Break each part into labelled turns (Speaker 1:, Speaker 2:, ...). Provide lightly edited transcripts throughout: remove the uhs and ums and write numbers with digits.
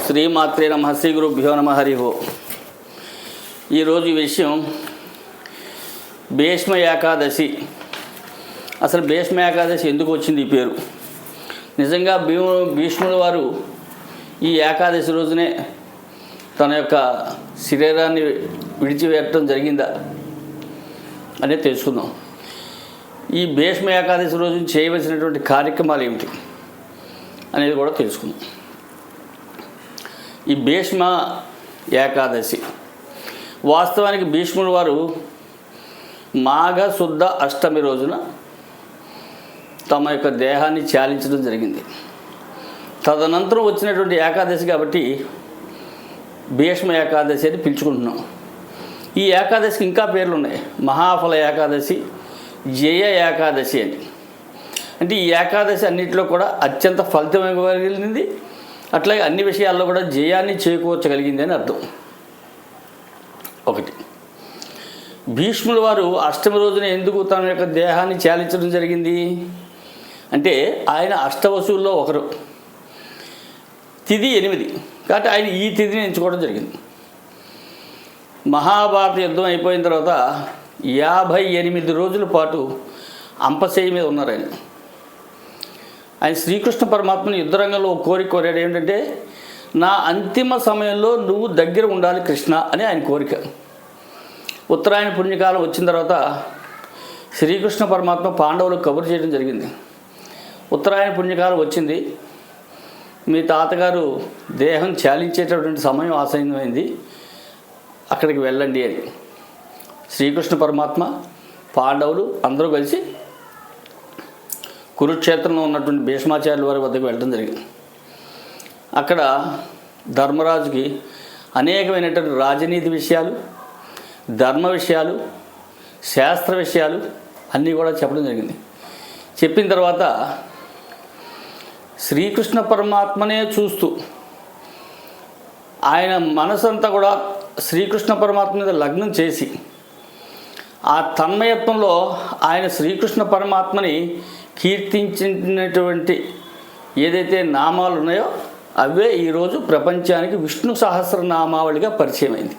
Speaker 1: శ్రీమాత్రే నమః శ్రీ గురుభ్యో నమః హరి ఓం. ఈరోజు విషయం భీష్మ ఏకాదశి. అసలు భీష్మ ఏకాదశి ఎందుకు వచ్చింది ఈ పేరు? నిజంగా భీష్ముల వారు ఈ ఏకాదశి రోజునే తన యొక్క శరీరాన్ని విడిచిపెట్టడం జరిగిందా అనేది తెలుసుకుందాం. ఈ భీష్మ ఏకాదశి రోజు చేయవలసినటువంటి కార్యక్రమాలు ఏమిటి అనేది కూడా తెలుసుకుందాం. ఈ భీష్మ ఏకాదశి వాస్తవానికి భీష్ముల వారు మాఘ శుద్ధ అష్టమి రోజున తమ యొక్క దేహాన్ని చాలించడం జరిగింది. తదనంతరం వచ్చినటువంటి ఏకాదశి కాబట్టి భీష్మ ఏకాదశి అని పిలుచుకుంటున్నాం. ఈ ఏకాదశికి ఇంకా పేర్లు ఉన్నాయి. మహాఫల ఏకాదశి, జయ ఏకాదశి అని. అంటే ఈ ఏకాదశి అన్నింటిలో కూడా అత్యంత ఫలితం ఇవ్వగలిగింది, అట్లాగే అన్ని విషయాల్లో కూడా జయాన్ని చేకూర్చగలిగింది అని అర్థం. ఒకటి, భీష్ముల వారు అష్టమి రోజున ఎందుకు తన యొక్క దేహాన్ని చాలించడం జరిగింది అంటే ఆయన అష్టవసువుల్లో ఒకరు. తిథి 8 కాబట్టి ఆయన ఈ తిథిని ఎంచుకోవడం జరిగింది. మహాభారత యుద్ధం అయిపోయిన తర్వాత 58 రోజుల పాటు అంపశయ్య మీద ఉన్నారు ఆయన. ఆయన శ్రీకృష్ణ పరమాత్మని యుద్ధరంగంలో కోరిక కోరాడు. ఏంటంటే నా అంతిమ సమయంలో నువ్వు దగ్గర ఉండాలి కృష్ణ అని ఆయన కోరిక. ఉత్తరాయణ పుణ్యకాలం వచ్చిన తర్వాత శ్రీకృష్ణ పరమాత్మ పాండవులకు కబురు చేయడం జరిగింది. ఉత్తరాయణ పుణ్యకాలం వచ్చింది, మీ తాతగారు దేహం చాలించేటటువంటి సమయం ఆసన్నమైంది, అక్కడికి వెళ్ళండి అని. శ్రీకృష్ణ పరమాత్మ పాండవులు అందరూ కలిసి కురుక్షేత్రంలో ఉన్నటువంటి భీష్మాచార్యుల వారి వద్దకు వెళ్ళడం జరిగింది. అక్కడ ధర్మరాజుకి అనేకమైనటువంటి రాజనీతి విషయాలు, ధర్మ విషయాలు, శాస్త్ర విషయాలు అన్నీ కూడా చెప్పడం జరిగింది. చెప్పిన తర్వాత శ్రీకృష్ణ పరమాత్మనే చూస్తూ ఆయన మనసంతా కూడా శ్రీకృష్ణ పరమాత్మ మీద లగ్నం చేసి ఆ తన్మయత్వంలో ఆయన శ్రీకృష్ణ పరమాత్మని కీర్తించినటువంటి ఏదైతే నామాలు ఉన్నాయో అవే ఈరోజు ప్రపంచానికి విష్ణు సహస్రనామావళిగా పరిచయం అయింది.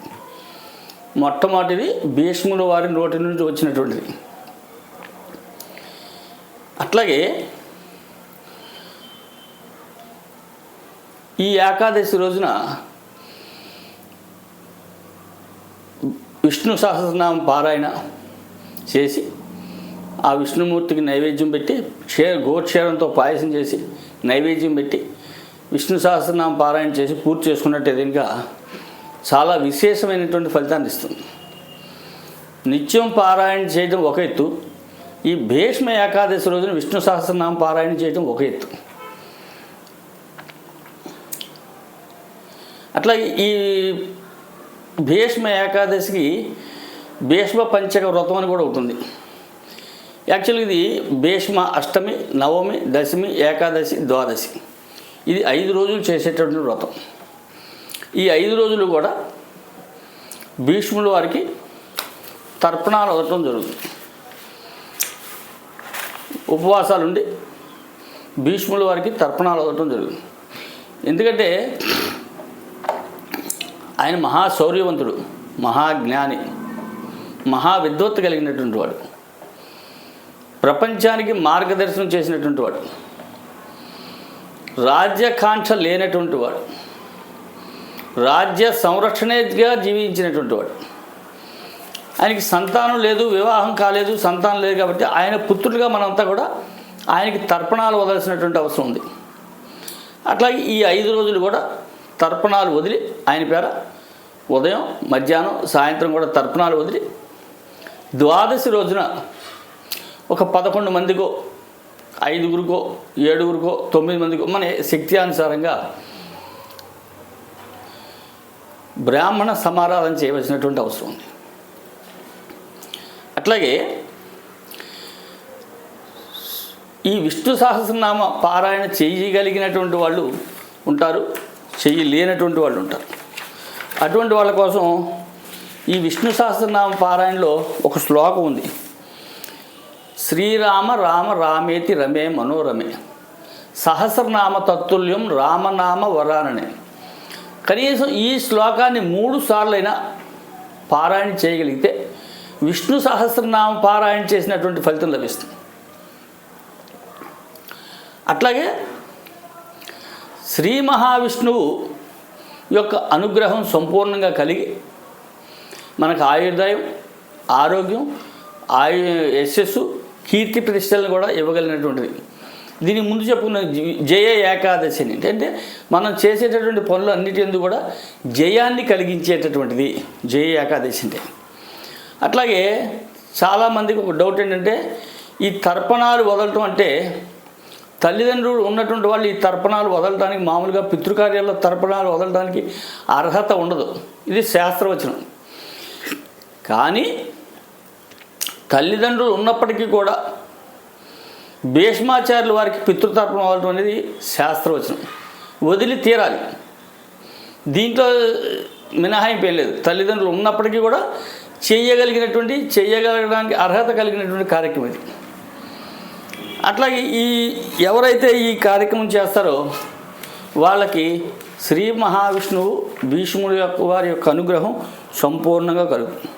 Speaker 1: మొట్టమొదటిది భీష్ముల వారి నోటి నుంచి వచ్చినటువంటిది. అట్లాగే ఈ ఏకాదశి రోజున విష్ణు సహస్రనామం పారాయణ చేసి ఆ విష్ణుమూర్తికి నైవేద్యం పెట్టి గోక్షేరంతో పాయసం చేసి నైవేద్యం పెట్టి విష్ణు సహస్రనామం పారాయణ చేసి పూర్తి చేసుకున్నట్టు ఇంకా చాలా విశేషమైనటువంటి ఫలితాన్ని ఇస్తుంది. నిత్యం పారాయణ చేయడం ఒక ఎత్తు, ఈ భీష్మ ఏకాదశి రోజున విష్ణు సహస్రనామం పారాయణ చేయడం ఒక ఎత్తు. అట్లాగే ఈ భీష్మ ఏకాదశికి భీష్మ పంచక వ్రతం అని కూడా ఉంటుంది. యాక్చువల్గా ఇది భీష్మ అష్టమి, నవమి, దశమి, ఏకాదశి, ద్వాదశి, ఇది 5 రోజులు చేసేటటువంటి వ్రతం. ఈ 5 రోజులు కూడా భీష్ముల వారికి తర్పణాలు వదలటం జరుగుతుంది. ఉపవాసాలుండి భీష్ముల వారికి తర్పణాలు వదలటం జరుగుతుంది. ఎందుకంటే ఆయన మహాశౌర్యవంతుడు, మహాజ్ఞాని, మహావిద్వత్తు కలిగినటువంటి వాడు, ప్రపంచానికి మార్గదర్శనం చేసినటువంటి వాడు, రాజ్యకాంక్ష లేనటువంటి వాడు, రాజ్య సంరక్షణగా జీవించినటువంటి వాడు. ఆయనకి సంతానం లేదు, వివాహం కాలేదు, సంతానం లేదు కాబట్టి ఆయన పుత్రులుగా మనంతా కూడా ఆయనకి తర్పణాలు వదలసినటువంటి అవసరం ఉంది. అట్లాగే ఈ 5 రోజులు కూడా తర్పణాలు వదిలి ఆయన పేర ఉదయం, మధ్యాహ్నం, సాయంత్రం కూడా తర్పణాలు వదిలి ద్వాదశి రోజున ఒక 11 మందికో, 5గురికో, 7గురికో, 9 మందికో మన శక్తి అనుసారంగా బ్రాహ్మణ సమారాధన చేయవలసినటువంటి అవసరం ఉంది. అట్లాగే ఈ విష్ణు సహస్రనామ పారాయణ చేయగలిగినటువంటి వాళ్ళు ఉంటారు, చేయలేనటువంటి వాళ్ళు ఉంటారు. అటువంటి వాళ్ళ కోసం ఈ విష్ణు సహస్రనామ పారాయణలో ఒక శ్లోకం ఉంది. శ్రీరామ రామ రామేతి రమే మనోరమే సహస్రనామ తత్తుల్యం రామనామ వరాననే కనీసం ఈ శ్లోకాన్ని 3 సార్లైనా పారాయణ చేయగలిగితే విష్ణు సహస్రనామ పారాయణ చేసినటువంటి ఫలితం లభిస్తుంది. అట్లాగే శ్రీ మహావిష్ణువు యొక్క అనుగ్రహం సంపూర్ణంగా కలిగి మనకు ఆయుర్దాయం, ఆరోగ్యం, యశస్సు, కీర్తి ప్రతిష్టలను కూడా ఇవ్వగలిగినటువంటిది. దీనికి ముందు చెప్పుకున్న జయ ఏకాదశి అని అంటే మనం చేసేటటువంటి పనులు అన్నిటి ఎందుకు కూడా జయాన్ని కలిగించేటటువంటిది జయ ఏకాదశి అంటే. అట్లాగే చాలామందికి ఒక డౌట్ ఏంటంటే ఈ తర్పణాలు వదలటం అంటే తల్లిదండ్రులు ఉన్నటువంటి వాళ్ళు ఈ తర్పణాలు వదలడానికి మామూలుగా పితృకార్యాల్లో తర్పణాలు వదలడానికి అర్హత ఉండదు. ఇది శాస్త్రవచనం. కానీ తల్లిదండ్రులు ఉన్నప్పటికీ కూడా భీష్మాచార్యుల వారికి పితృతర్పణం వదలడం అనేది శాస్త్రవచనం, వదిలి తీరాలి. దీంట్లో మినహాయింపు ఏం లేదు. తల్లిదండ్రులు ఉన్నప్పటికీ కూడా చేయగలగడానికి అర్హత కలిగినటువంటి కార్యక్రమం ఇది. అట్లాగే ఎవరైతే ఈ కార్యక్రమం చేస్తారో వాళ్ళకి శ్రీ మహావిష్ణువు భీష్ముడి వారి యొక్క అనుగ్రహం సంపూర్ణంగా కలుగుతుంది.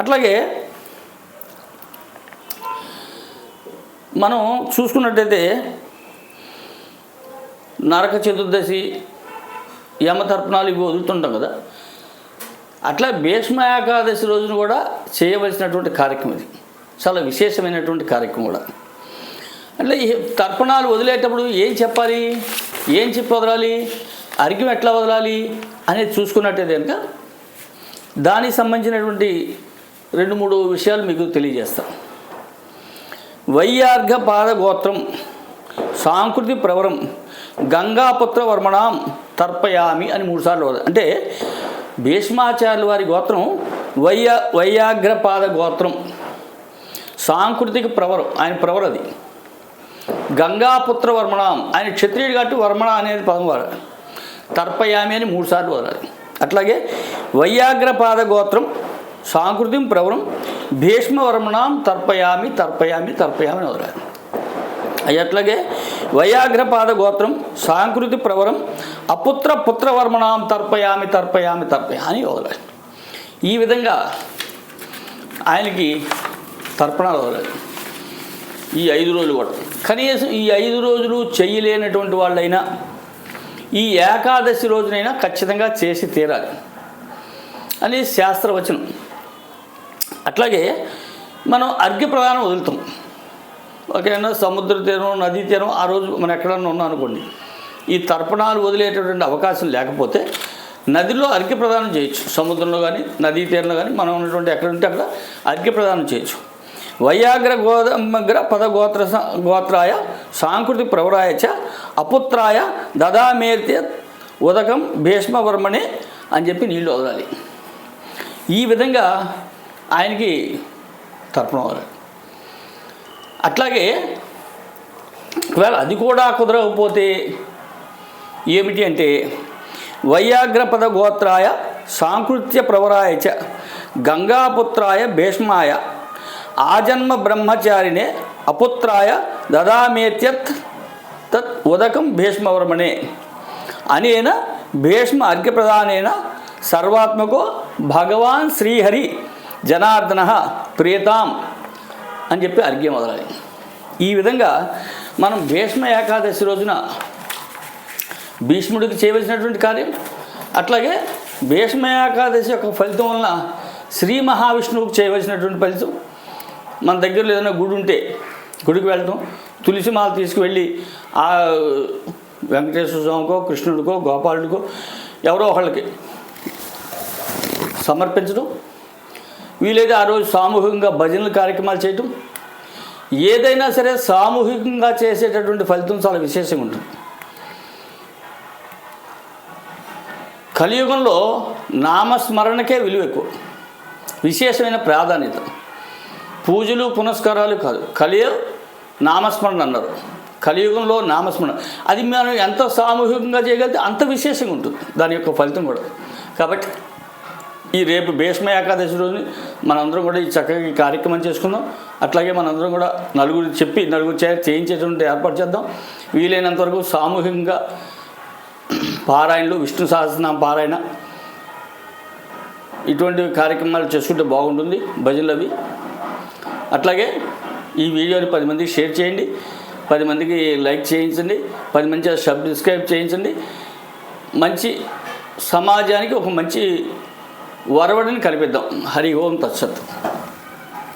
Speaker 1: అట్లాగే మనం చూసుకున్నట్టయితే నరక చతుర్దశి, యమతర్పణాలు ఇవి వదులుతుంటాం కదా, అట్లా భీష్మ ఏకాదశి రోజున కూడా చేయవలసినటువంటి కార్యక్రమం ఇది. చాలా విశేషమైనటువంటి కార్యక్రమం కూడా. అంటే ఈ తర్పణాలు వదిలేటప్పుడు ఏం చెప్పాలి, ఏం చెప్పి వదలాలి, అర్ఘ్యం ఎట్లా వదలాలి అనేది చూసుకున్నట్టయితే కనుక దానికి సంబంధించినటువంటి 2-3 విషయాలు మీకు తెలియజేస్తాను. వైయార్ఘ పాదగోత్రం సాంకృతి ప్రవరం గంగాపుత్ర వర్మణాం తర్పయామి అని 3 సార్లు వదలాలి. అంటే భీష్మాచార్యుల వారి గోత్రం వైయాగ్రపాద గోత్రం, సాంకృతిక ప్రవరం ఆయన ప్రవరది. గంగాపుత్ర వర్మణాం ఆయన క్షత్రియుడు కాబట్టి వర్మణ అనేది పదం వాడాలి. తర్పయామి అని 3 సార్లు వదలాలి. అట్లాగే వైయాగ్రపాద గోత్రం సాంకృతిం ప్రవరం భీష్మవర్మణాం తర్పయామి అని వదలాలి. అట్లాగే వైయాగ్రపాద గోత్రం సాంకృతి ప్రవరం అపుత్ర పుత్రవర్మణాం తర్పయామి అని వదలాలి. ఈ విధంగా ఆయనకి తర్పణాలు వదలాలి. ఈ 5 రోజులు కూడా కనీసం ఈ 5 రోజులు చేయలేనటువంటి వాళ్ళైనా ఈ ఏకాదశి రోజునైనా ఖచ్చితంగా చేసి తీరాలి అని శాస్త్రవచనం. అట్లాగే మనం అర్ఘ్య ప్రదానం వదులుతాం. ఓకేనా, సముద్ర తీరం, నదీ తీరం, ఆ రోజు మనం ఎక్కడన్నా ఉన్నాం అనుకోండి, ఈ తర్పణాలు వదిలేటటువంటి అవకాశం లేకపోతే నదిలో అర్ఘ్య ప్రదానం చేయొచ్చు. సముద్రంలో కానీ నదీ తీరంలో కానీ మనం ఉన్నటువంటి ఎక్కడ ఉంటే అక్కడ అర్ఘ్య ప్రదానం చేయొచ్చు. వైయాగ్ర గోదమగ్ర గోత్రాయ సాంకృతి ప్రవరాయ చ అపుత్రాయ దదామేర్త్య ఉదకం భీష్మవర్మణే అని చెప్పి నీళ్ళు వదలాలి. ఈ విధంగా ఆయనకి తర్పణం వదలాలి. అట్లాగే ఒకవేళ అది కూడా కుదరకపోతే ఏమిటి అంటే వైయాగ్రపద గోత్రాయ సాంకృత్య ప్రవరాయ చ గంగాపుత్రాయ భీష్మాయ ఆజన్మ బ్రహ్మచారినే అపుత్రాయ దదామేత్యత్ తత్ ఉదకం భీష్మవర్మణే అనేన భీష్మ అర్ఘ్యప్రదానేన సర్వాత్మకో భగవాన్ శ్రీహరి జనార్దన ప్రియతాం అని చెప్పి అర్ఘ్యం వదలాలి. ఈ విధంగా మనం భీష్మ ఏకాదశి రోజున భీష్ముడికి చేయవలసినటువంటి కార్యం, అట్లాగే భీష్మ ఏకాదశి యొక్క ఫలితం వలన శ్రీ మహావిష్ణువుకి చేయవలసినటువంటి ఫలితం. మన దగ్గరలో ఏదైనా గుడి ఉంటే గుడికి వెళ్ళటం, తులసి మాల తీసుకువెళ్ళి ఆ వెంకటేశ్వర స్వామికో, కృష్ణుడికో, గోపాలుడికో ఎవరో ఒకళ్ళకి సమర్పించడం, వీలైతే ఆ రోజు సామూహికంగా భజనల కార్యక్రమాలు చేయటం, ఏదైనా సరే సామూహికంగా చేసేటటువంటి ఫలితం చాలా విశేషంగా ఉంటుంది. కలియుగంలో నామస్మరణకే విలువ ఎక్కువ, విశేషమైన ప్రాధాన్యత. పూజలు పునస్కారాలు కాదు, నామస్మరణ అన్నారు. కలియుగంలో నామస్మరణ అది మనం ఎంత సామూహికంగా చేయగలిగితే అంత విశేషంగా ఉంటుంది దాని యొక్క ఫలితం కూడా. కాబట్టి ఈ రేపు భీష్మ ఏకాదశి రోజుని మనందరం కూడా ఈ చక్కగా ఈ కార్యక్రమం చేసుకుందాం. అట్లాగే మనందరం కూడా నలుగురు చేయించేటువంటి ఏర్పాటు చేద్దాం. వీలైనంత వరకు సామూహికంగా పారాయణలు, విష్ణు సహస్రనామ పారాయణ ఇటువంటి కార్యక్రమాలు చేసుకుంటే బాగుంటుంది, భజనలు అవి. అట్లాగే ఈ వీడియోని 10 మందికి షేర్ చేయండి, 10 మందికి లైక్ చేయించండి, 10 మంది సబ్స్క్రైబ్ చేయించండి. మంచి సమాజానికి ఒక మంచి వరవడిని కల్పిద్దాం. హరి ఓం తత్సత్.